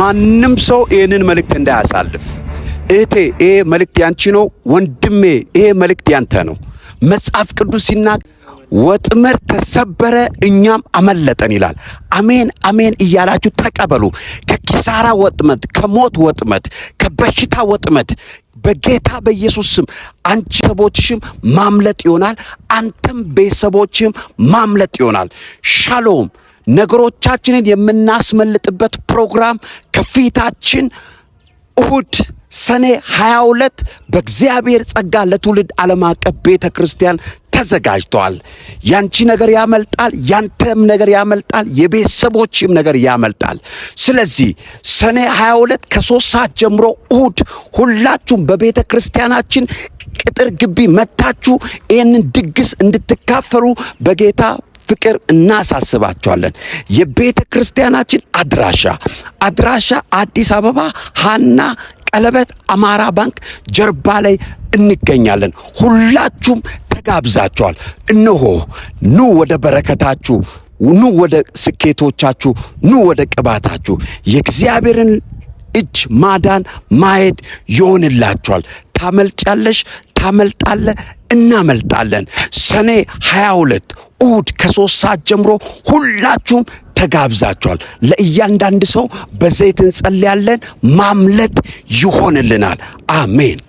ማንም ሰው ይህንን መልእክት እንዳያሳልፍ። እህቴ ይሄ መልእክት ያንቺ ነው። ወንድሜ ይሄ መልእክት ያንተ ነው። መጽሐፍ ቅዱስ ሲናገር ወጥመድ ተሰበረ እኛም አመለጠን ይላል። አሜን አሜን እያላችሁ ተቀበሉ። ከኪሳራ ወጥመድ፣ ከሞት ወጥመድ፣ ከበሽታ ወጥመድ በጌታ በኢየሱስ ስም አንቺ ቤተሰቦችሽም ማምለጥ ይሆናል። አንተም ቤተሰቦችሽም ማምለጥ ይሆናል። ሻሎም። ነገሮቻችንን የምናስመልጥበት ፕሮግራም ከፊታችን እሁድ ሰኔ 22 በእግዚአብሔር ጸጋ ለትውልድ ዓለም አቀፍ ቤተ ክርስቲያን ተዘጋጅቷል። ያንቺ ነገር ያመልጣል፣ ያንተም ነገር ያመልጣል፣ የቤተሰቦችም ነገር ያመልጣል። ስለዚህ ሰኔ 22 ከ3 ሰዓት ጀምሮ እሁድ ሁላችሁም በቤተ ክርስቲያናችን ቅጥር ግቢ መታችሁ ይህንን ድግስ እንድትካፈሉ በጌታ ፍቅር እናሳስባቸዋለን። የቤተ ክርስቲያናችን አድራሻ አዲስ አበባ ሃና ቀለበት አማራ ባንክ ጀርባ ላይ እንገኛለን። ሁላችሁም ተጋብዛችኋል። እነሆ ኑ ወደ በረከታችሁ፣ ኑ ወደ ስኬቶቻችሁ፣ ኑ ወደ ቅባታችሁ። የእግዚአብሔርን እጅ ማዳን ማየት ይሆንላችኋል። ታመልጫለሽ፣ ታመልጣለህ፣ እናመልጣለን። ሰኔ 22 እሁድ ከ3 ሰዓት ጀምሮ ሁላችሁም ተጋብዛችኋል። ለእያንዳንድ ሰው በዘይት እንጸልያለን። ማምለጥ ይሆንልናል። አሜን።